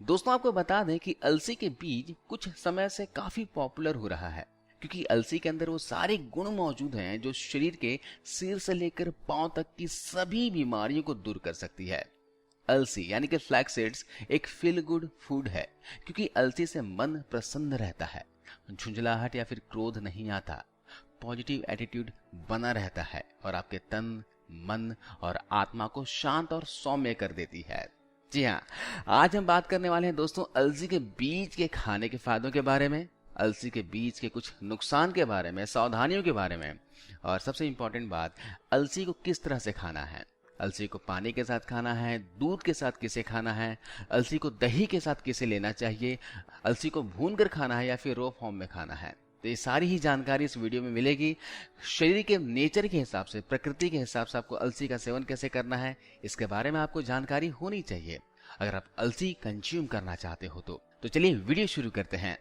दोस्तों आपको बता दें कि अलसी के बीज कुछ समय से काफी पॉपुलर हो रहा है क्योंकि अलसी के अंदर वो सारे गुण मौजूद हैं जो शरीर के सिर से लेकर पांव तक की सभी बीमारियों को दूर कर सकती है। अलसी यानी कि फ्लैक्स सीड्स एक फील गुड फूड है क्योंकि अलसी से मन प्रसन्न रहता है, झुंझलाहट या फिर क्रोध नहीं आता, पॉजिटिव एटीट्यूड बना रहता है और आपके तन, मन और आत्मा को शांत और सौम्य कर देती है। जी हाँ, आज हम बात करने वाले हैं दोस्तों अलसी के बीज के खाने के फायदों के बारे में, अलसी के बीज के कुछ नुकसान के बारे में, सावधानियों के बारे में और सबसे इंपॉर्टेंट बात, अलसी को किस तरह से खाना है। अलसी को पानी के साथ खाना है, दूध के साथ किसे खाना है, अलसी को दही के साथ किसे लेना चाहिए, अलसी को भूनकर खाना है या फिर रॉ फॉर्म में खाना है। तो ये सारी ही जानकारी इस वीडियो में मिलेगी। शरीर के नेचर के हिसाब से, प्रकृति के हिसाब से आपको अलसी का सेवन कैसे करना है, इसके बारे में आपको जानकारी होनी चाहिए अगर आप अलसी कंज्यूम करना चाहते हो तो चलिए वीडियो शुरू करते हैं।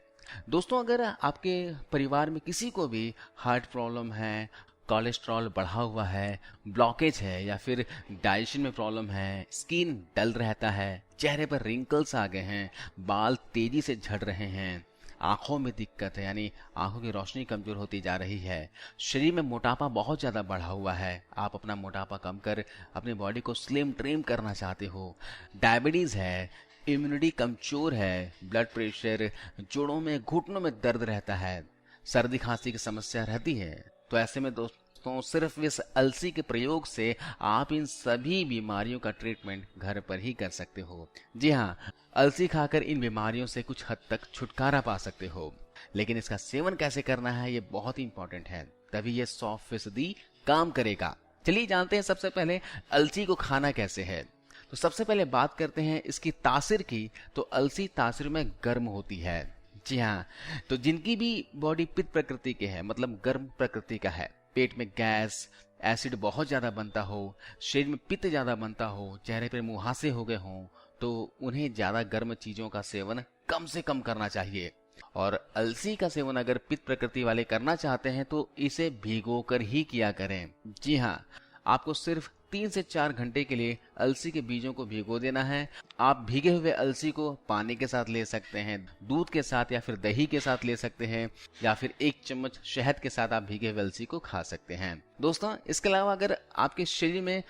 दोस्तों अगर आपके परिवार में किसी को भी हार्ट प्रॉब्लम है, कोलेस्ट्रॉल बढ़ा हुआ है, ब्लॉकेज है या फिर डाइजेशन में प्रॉब्लम है, स्किन डल रहता है, चेहरे पर रिंकल्स आ गए हैं, बाल तेजी से झड़ रहे हैं, आंखों में दिक्कत है यानी आंखों की रोशनी कमजोर होती जा रही है, शरीर में मोटापा बहुत ज्यादा बढ़ा हुआ है, आप अपना मोटापा कम कर अपनी बॉडी को स्लिम ट्रिम करना चाहते हो, डायबिटीज है, इम्यूनिटी कमजोर है, ब्लड प्रेशर, जोड़ों में घुटनों में दर्द रहता है, सर्दी खांसी की समस्या रहती है, तो ऐसे में दोस्तों सिर्फ इस अलसी के प्रयोग से आप इन सभी बीमारियों का ट्रीटमेंट घर पर ही कर सकते हो। जी हाँ, अलसी खाकर इन बीमारियों से कुछ हद तक छुटकारा पा सकते हो, लेकिन इसका सेवन कैसे करना है ये बहुत ही इंपॉर्टेंट है, तभी ये 100% काम करेगा। चलिए जानते हैं सबसे पहले अलसी को खाना कैसे है। तो सबसे पहले बात करते हैं इसकी तासीर की। तो अलसी तासीर में गर्म होती है। जी हाँ, तो जिनकी भी बॉडी पित्त प्रकृति के है, मतलब गर्म प्रकृति का है, पेट में गैस, एसिड बहुत ज्यादा बनता हो, शरीर में पित्त ज्यादा बनता हो, चेहरे पर मुहासे हो गए हों, तो उन्हें ज्यादा गर्म चीजों का सेवन कम से कम करना चाहिए। और अलसी का सेवन अगर पित्त प्रकृति वाले करना चाहते हैं तो इसे भिगोकर ही किया करें। जी हाँ, आपको सिर्फ 3 से 4 घंटे के लिए अलसी के बीजों को भिगो देना है। आप भीगे हुए अलसी को पानी के साथ ले सकते हैं, दूध के साथ या फिर दही के साथ ले सकते हैं, या फिर 1 चम्मच शहद के साथ आप भीगे हुए अलसी को खा सकते हैं। दोस्तों इसके अलावा अगर आपके शरीर में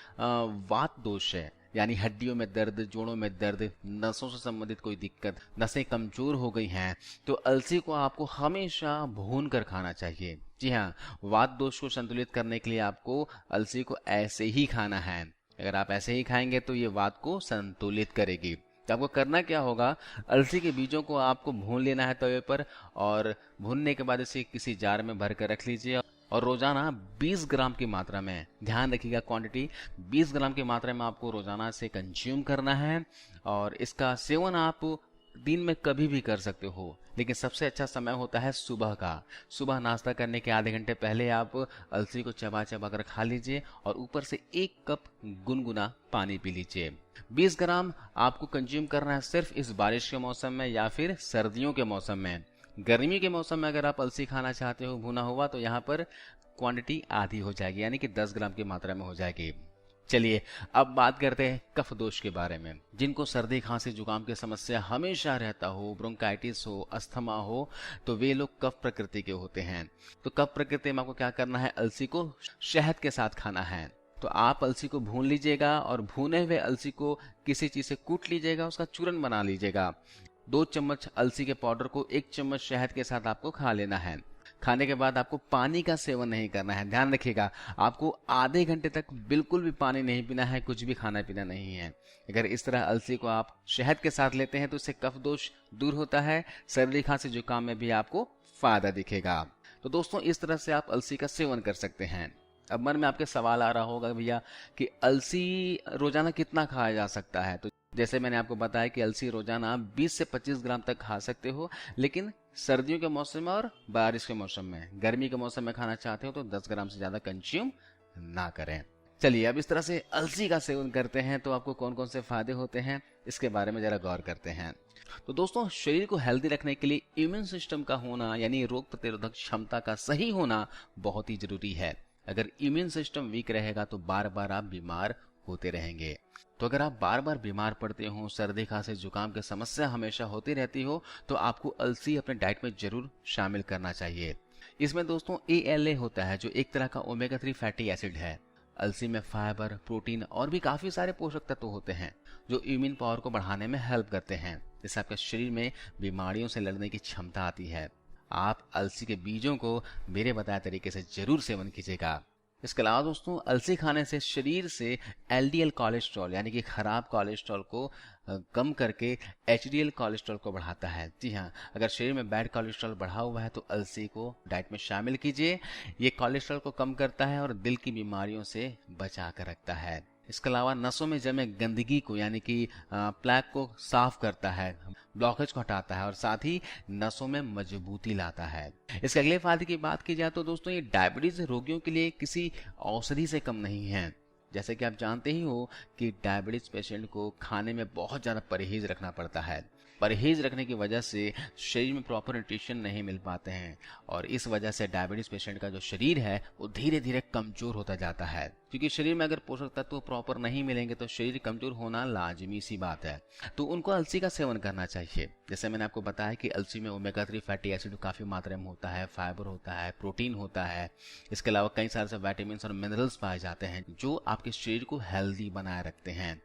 वात दोष है यानी हड्डियों में दर्द, जोड़ों में दर्द, नसों से संबंधित कोई दिक्कत, नसें कमजोर हो गई हैं, तो अलसी को आपको हमेशा भून कर खाना चाहिए। जी हाँ, वात दोष को संतुलित करने के लिए आपको अलसी को ऐसे ही खाना है। अगर आप ऐसे ही खाएंगे तो ये वात को संतुलित करेगी। तो आपको करना क्या होगा, अलसी के बीजों को आपको भून लेना है तवे पर, और भूनने के बाद इसे किसी जार में भर कर रख लीजिए और रोजाना 20 ग्राम की मात्रा में, ध्यान रखिएगा क्वांटिटी 20 ग्राम की मात्रा में आपको रोजाना से कंज्यूम करना है। और इसका सेवन आप दिन में कभी भी कर सकते हो, लेकिन सबसे अच्छा समय होता है सुबह का। सुबह नाश्ता करने के आधे घंटे पहले आप अलसी को चबा चबा कर खा लीजिए और ऊपर से 1 कप गुनगुना पानी पी लीजिए। 20 ग्राम आपको कंज्यूम करना है सिर्फ इस बारिश के मौसम में या फिर सर्दियों के मौसम में। गर्मी के मौसम में अगर आप अलसी खाना चाहते हो भुना हुआ तो यहाँ पर क्वांटिटी आधी हो जाएगी, यानी कि 10 ग्राम की मात्रा में हो जाएगी। चलिए अब बात करते हैं कफ दोष के बारे में। जिनको सर्दी खांसी जुकाम की समस्या हमेशा रहता हो, ब्रोंकाइटिस हो, अस्थमा हो, तो वे लोग कफ प्रकृति के होते हैं। तो कफ प्रकृति में आपको क्या करना है, अलसी को शहद के साथ खाना है। तो आप अलसी को भून लीजिएगा और भुने हुए अलसी को किसी चीज से कूट लीजिएगा, उसका चूरन बना लीजिएगा। 2 चम्मच अलसी के पाउडर को 1 चम्मच शहद के साथ आपको खा लेना है। खाने के बाद आपको पानी का सेवन नहीं करना है, ध्यान रखिएगा। आपको आधे घंटे तक बिल्कुल भी पानी नहीं पीना है, कुछ भी खाना पीना नहीं है। अगर इस तरह अलसी को आप शहद के साथ लेते हैं तो इससे कफ दोष दूर होता है, सर्दी खांसी जुकाम में भी आपको फायदा दिखेगा। तो दोस्तों इस तरह से आप अलसी का सेवन कर सकते हैं। अब मन में आपके सवाल आ रहा होगा भैया कि अलसी रोजाना कितना खाया जा सकता है। तो जैसे मैंने आपको बताया कि अलसी रोजाना 20 से 25 ग्राम तक खा सकते हो, लेकिन सर्दियों के मौसम में और बारिश के मौसम में, गर्मी के मौसम में खाना चाहते हो तो 10 ग्राम से ज्यादा कंज्यूम ना करें। चलिए अब इस तरह से अलसी का सेवन करते हैं तो आपको कौन कौन से फायदे होते हैं इसके बारे में जरा गौर करते हैं। तो दोस्तों शरीर को हेल्दी रखने के लिए इम्यून सिस्टम का होना यानी रोग प्रतिरोधक क्षमता का सही होना बहुत ही जरूरी है। अगर इम्यून सिस्टम वीक रहेगा तो बार बार आप बीमार होते रहेंगे। तो अगर आप बार बार बीमार पड़ते हो, सर्दी खांसी जुकाम की समस्या हमेशा होती रहती हो, तो आपको अलसी अपने डाइट में जरूर शामिल करना चाहिए। इसमें दोस्तों ALA होता है, जो एक तरह का ओमेगा 3 फैटी एसिड है। अलसी में फाइबर, प्रोटीन और भी काफी सारे पोषक तत्व होते हैं जो इम्यून पावर को बढ़ाने में हेल्प करते हैं, जिससे आपके शरीर में बीमारियों से लड़ने की क्षमता आती है। आप अलसी के बीजों को मेरे बताए तरीके से जरूर सेवन कीजिएगा। इसके अलावा दोस्तों अलसी खाने से शरीर से LDL कोलेस्ट्रॉल यानी कि खराब कोलेस्ट्रॉल को कम करके HDL कोलेस्ट्रॉल को बढ़ाता है। जी हाँ, अगर शरीर में बैड कोलेस्ट्रॉल बढ़ा हुआ है तो अलसी को डाइट में शामिल कीजिए। ये कोलेस्ट्रॉल को कम करता है और दिल की बीमारियों से बचा कर रखता है। इसके अलावा नसों में जमे गंदगी को यानी कि प्लेक को साफ करता है, ब्लॉकेज को हटाता है और साथ ही नसों में मजबूती लाता है। इसके अगले फायदे की बात की जाए तो दोस्तों ये डायबिटीज रोगियों के लिए किसी औषधि से कम नहीं है। जैसे कि आप जानते ही हो कि डायबिटीज पेशेंट को खाने में बहुत ज़्यादा परहेज रखना पड़ता है। परहेज रखने की वजह से शरीर में प्रॉपर न्यूट्रिशन नहीं मिल पाते हैं और इस वजह से डायबिटीज पेशेंट का जो शरीर है वो धीरे धीरे कमजोर होता जाता है, क्योंकि शरीर में अगर पोषक तत्व प्रॉपर नहीं मिलेंगे तो शरीर कमजोर होना लाजमी सी बात है। तो उनको अलसी का सेवन करना चाहिए। जैसे मैंने आपको बताया कि अलसी में ओमेगा 3 फैटी एसिड काफ़ी मात्रा में होता है, फाइबर होता है, प्रोटीन होता है। इसके अलावा कई सारे से विटामिन और मिनरल्स पाए जाते हैं जो आपके शरीर को हेल्दी बनाए रखते हैं।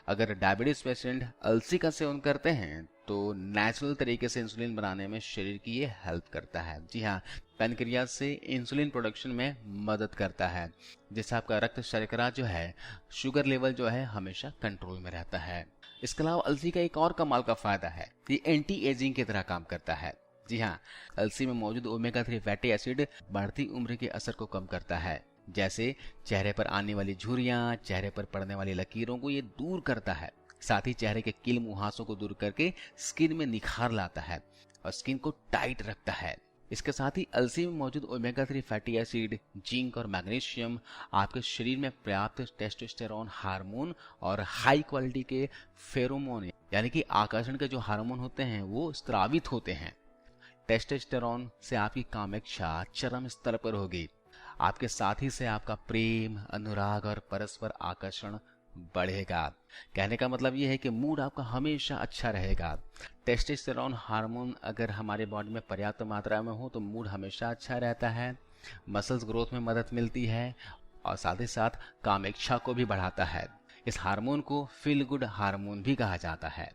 अगर डायबिटीज पेशेंट अलसी का सेवन करते हैं तो नेचुरल तरीके से इंसुलिन बनाने में शरीर की ये हेल्प करता है। जी हाँ, पैनक्रियाज से इंसुलिन प्रोडक्शन में मदद करता है, जिससे आपका रक्त शर्करा जो है, शुगर लेवल जो है हमेशा कंट्रोल में रहता है। इसके अलावा अलसी का एक और कमाल का फायदा है, ये एंटी एजिंग की तरह काम करता है। जी हाँ, अलसी में मौजूद ओमेगा 3 फैटी एसिड बढ़ती उम्र के असर को कम करता है। जैसे चेहरे पर आने वाली झुर्रियां, चेहरे पर पड़ने वाली लकीरों को ये दूर करता है। साथ ही चेहरे के कील मुहासों को दूर करके स्किन में निखार लाता है और स्किन को टाइट रखता है। इसके साथ ही अलसी में मौजूद ओमेगा 3 फैटी एसिड, जिंक और मैग्नीशियम आपके शरीर में पर्याप्त टेस्टोस्टेरोन हार्मोन और हाई क्वालिटी के फेरोमोन यानी कि आकर्षण के जो हार्मोन होते हैं वो स्रावित होते हैं। टेस्टोस्टेरोन से आपकी कामेच्छा चरम स्तर पर होगी। आपके साथी से आपका प्रेम, अनुराग और परस्पर आकर्षण बढ़ेगा। कहने का मतलब ये है कि मूड आपका हमेशा अच्छा रहेगा। टेस्टोस्टेरोन हार्मोन अगर हमारे बॉडी में पर्याप्त मात्रा में हो तो मूड हमेशा अच्छा रहता है, मसल्स ग्रोथ में मदद मिलती है और साथ ही साथ कामेच्छा को भी बढ़ाता है। इस हार्मोन को फील गुड हार्मोन भी कहा जाता है।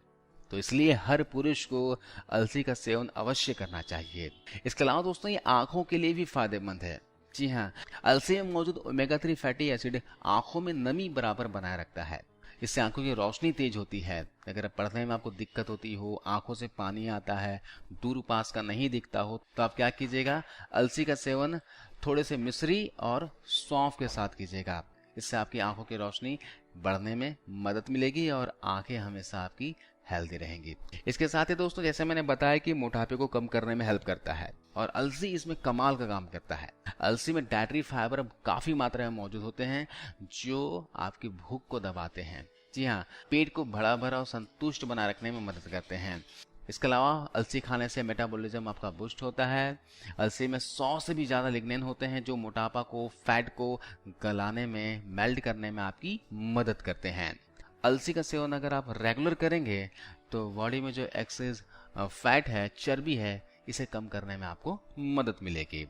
तो इसलिए हर पुरुष को अलसी का सेवन अवश्य करना चाहिए। इसके अलावा दोस्तों ये आंखों के लिए भी फायदेमंद है। जी हाँ, अलसी में मौजूद ओमेगा 3 फैटी एसिड आंखों में नमी बराबर बनाए रखता है। इससे आंखों की रोशनी तेज होती है। अगर पढ़ने में आपको दिक्कत होती हो, आंखों से पानी आता है, दूर पास का नहीं दिखता हो, तो आप क्या कीजिएगा, अलसी का सेवन थोड़े से मिश्री और सौंफ के साथ कीजिएगा। इससे आपकी आंखों की रोशनी बढ़ने में मदद मिलेगी और आंखें हमेशा आपकी हेल्दी रहेंगी। इसके साथ ही दोस्तों जैसे मैंने बताया कि मोटापे को कम करने में हेल्प करता है और अलसी इसमें कमाल का काम करता है। अलसी में डाइटरी फाइबर काफी मात्रा में मौजूद होते हैं जो आपकी भूख को दबाते हैं। जी हाँ, पेट को भरा भरा और संतुष्ट बनाए रखने में मदद करते हैं। इसके अलावा अलसी खाने से मेटाबॉलिज्म आपका बूस्ट होता है। अलसी में 100 से भी ज़्यादा लिग्नेन होते हैं जो मोटापा को, फैट को गलाने में, मेल्ट करने में आपकी मदद करते हैं। अलसी का सेवन अगर आप रेगुलर करेंगे तो बॉडी में जो एक्सेस फैट है, चर्बी है, इसे कम करने में आपको मदद मिलेगी।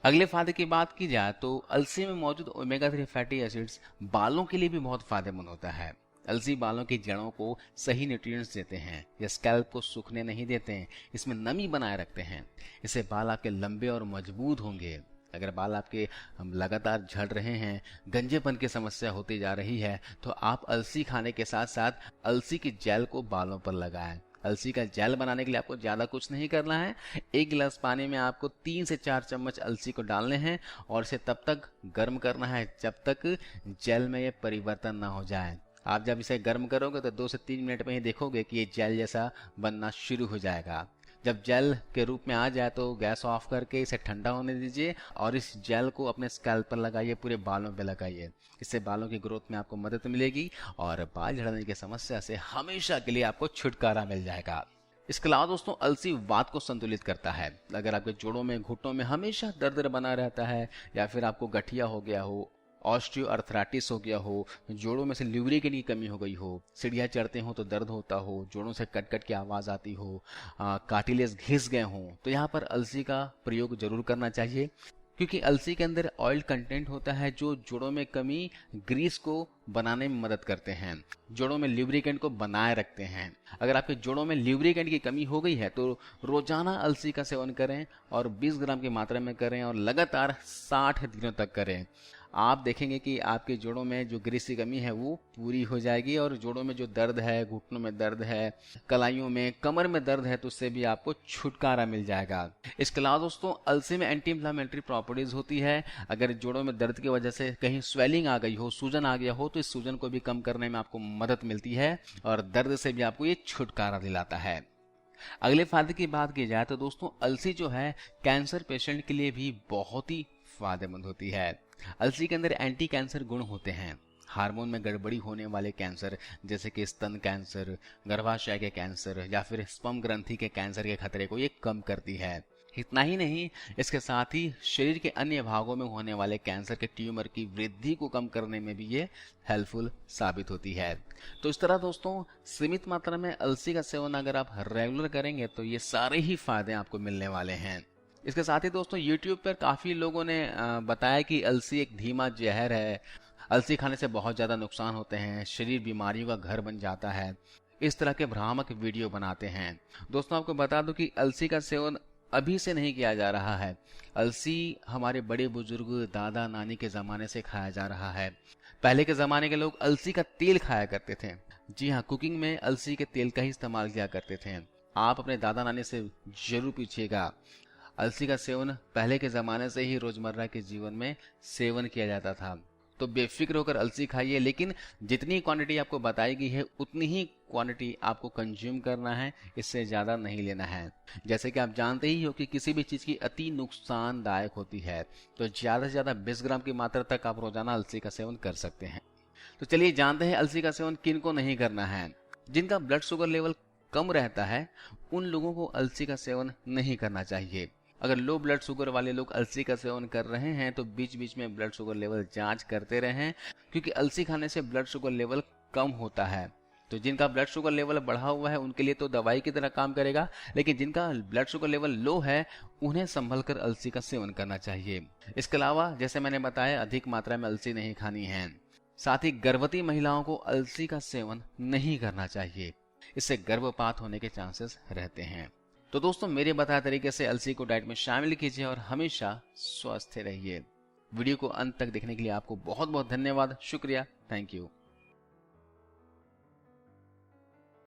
अगले फायदे की बात की जाए तो अलसी में मौजूद ओमेगा 3 फैटी एसिड्स बालों के लिए भी बहुत फायदेमंद होता है। अलसी बालों की जड़ों को सही न्यूट्रिएंट्स देते हैं, या स्कैल्प को सूखने नहीं देते हैं, इसमें नमी बनाए रखते हैं। इससे बाल आपके लंबे और मजबूत होंगे। अगर बाल आपके लगातार झड़ रहे हैं, गंजेपन की समस्या होती जा रही है, तो आप अलसी खाने के साथ साथ अलसी की जेल को बालों पर लगाएं। अलसी का जेल बनाने के लिए आपको ज़्यादा कुछ नहीं करना है। 1 गिलास पानी में आपको 3 से 4 चम्मच अलसी को डालने हैं और इसे तब तक गर्म करना है जब तक जेल में ये परिवर्तन ना हो जाए। आप जब इसे गर्म करोगे तो 2 से 3 मिनट में ही देखोगे कि ये जेल जैसा बनना शुरू हो जाएगा। जब जेल के रूप में आ जाए तो गैस ऑफ करके इसे ठंडा होने दीजिए और इस जेल को अपने स्कैल्प पर लगाइए, पूरे बालों पे लगाइए। इससे बालों की ग्रोथ में आपको मदद मिलेगी और बाल झड़ने की समस्या से हमेशा के लिए आपको छुटकारा मिल जाएगा। इसके अलावा दोस्तों अलसी वात को संतुलित करता है। अगर आपके जोड़ों में, घुटनों में हमेशा दर्द बना रहता है या फिर आपको गठिया हो गया हो, ऑस्टियो अर्थराइटिस हो गया हो, जोड़ों में से ल्यूब्रिकेंट की कमी हो गई हो, सीढ़ियाँ चढ़ते हो तो दर्द होता हो, जोड़ों से कट कट की आवाज़ आती हो, कार्टिलेज घिस गए हों, तो यहाँ पर अलसी का प्रयोग जरूर करना चाहिए, क्योंकि अलसी के अंदर ऑयल कंटेंट होता है जो जोड़ों में कमी, ग्रीस को बनाने में मदद करते हैं, जोड़ों में ल्यूब्रिकेंट को बनाए रखते हैं। अगर आपके जोड़ों में ल्यूब्रिकेंट की कमी हो गई है तो रोजाना अलसी का सेवन करें और 20 ग्राम की मात्रा में करें और लगातार 60 दिनों तक करें। आप देखेंगे कि आपके जोड़ों में जो ग्रीस की कमी है वो पूरी हो जाएगी, और जोड़ों में जो दर्द है, घुटनों में दर्द है, कलाइयों में, कमर में दर्द है, तो उससे भी आपको छुटकारा मिल जाएगा। इसके अलावा दोस्तों, अलसी में एंटी इंफ्लेमेटरी प्रॉपर्टीज होती है। अगर जोड़ों में दर्द की वजह से कहीं स्वेलिंग आ गई हो, सूजन आ गया हो, तो इस सूजन को भी कम करने में आपको मदद मिलती है और दर्द से भी आपको ये छुटकारा दिलाता है। अगले फायदे की बात की जाए तो दोस्तों, अलसी जो है कैंसर पेशेंट के लिए भी बहुत ही फायदेमंद होती है। अलसी के अंदर एंटी कैंसर गुण होते हैं। हार्मोन में गड़बड़ी होने वाले कैंसर जैसे कि स्तन कैंसर, गर्भाशय के कैंसर या फिर स्पर्म ग्रंथि के कैंसर के खतरे को ये कम करती है। इतना ही नहीं, इसके साथ ही शरीर के अन्य भागों में होने वाले कैंसर के ट्यूमर की वृद्धि को कम करने में भी ये हेल्पफुल साबित होती है। तो इस तरह दोस्तों, सीमित मात्रा में अलसी का सेवन अगर आप रेगुलर करेंगे तो ये सारे ही फायदे आपको मिलने वाले हैं। इसके साथ ही दोस्तों, YouTube पर काफी लोगों ने बताया कि अलसी एक धीमा जहर है, अलसी खाने से बहुत ज्यादा नुकसान होते हैं, शरीर बीमारियों का घर बन जाता है, इस तरह के भ्रामक वीडियो बनाते हैं। दोस्तों, आपको बता दूं कि अलसी का सेवन अभी से नहीं किया जा रहा है। अलसी हमारे बड़े बुजुर्ग, दादा नानी के जमाने से खाया जा रहा है। पहले के जमाने के लोग अलसी का तेल खाया करते थे। जी हाँ, कुकिंग में अलसी के तेल का ही इस्तेमाल किया करते थे। आप अपने दादा नानी से जरूर पूछिएगा। अलसी का सेवन पहले के जमाने से ही रोजमर्रा के जीवन में सेवन किया जाता था। तो बेफिक्र होकर अलसी खाइए, लेकिन जितनी क्वांटिटी आपको बताई गई है उतनी ही क्वांटिटी आपको कंज्यूम करना है, इससे ज्यादा नहीं लेना है। जैसे कि आप जानते ही हो कि किसी भी चीज की अति नुकसानदायक होती है, तो ज्यादा से ज्यादा 20 ग्राम की मात्रा तक आप रोजाना अलसी का सेवन कर सकते हैं। तो चलिए जानते हैं अलसी का सेवन किन को नहीं करना है। जिनका ब्लड शुगर लेवल कम रहता है उन लोगों को अलसी का सेवन नहीं करना चाहिए। अगर लो ब्लड शुगर वाले लोग अलसी का सेवन कर रहे हैं तो बीच बीच में ब्लड शुगर लेवल जांच करते रहें, क्योंकि अलसी खाने से ब्लड शुगर लेवल कम होता है। तो जिनका ब्लड शुगर लेवल बढ़ा हुआ है उनके लिए तो दवाई की तरह काम करेगा, लेकिन जिनका ब्लड शुगर लेवल लो है उन्हें संभल कर अलसी का सेवन करना चाहिए। इसके अलावा जैसे मैंने बताया, अधिक मात्रा में अलसी नहीं खानी है। साथ ही गर्भवती महिलाओं को अलसी का सेवन नहीं करना चाहिए, इससे गर्भपात होने के चांसेस रहते हैं। तो दोस्तों, मेरे बताए तरीके से अलसी को डाइट में शामिल कीजिए और हमेशा स्वस्थ रहिए। वीडियो को अंत तक देखने के लिए आपको बहुत बहुत धन्यवाद, शुक्रिया, थैंक यू।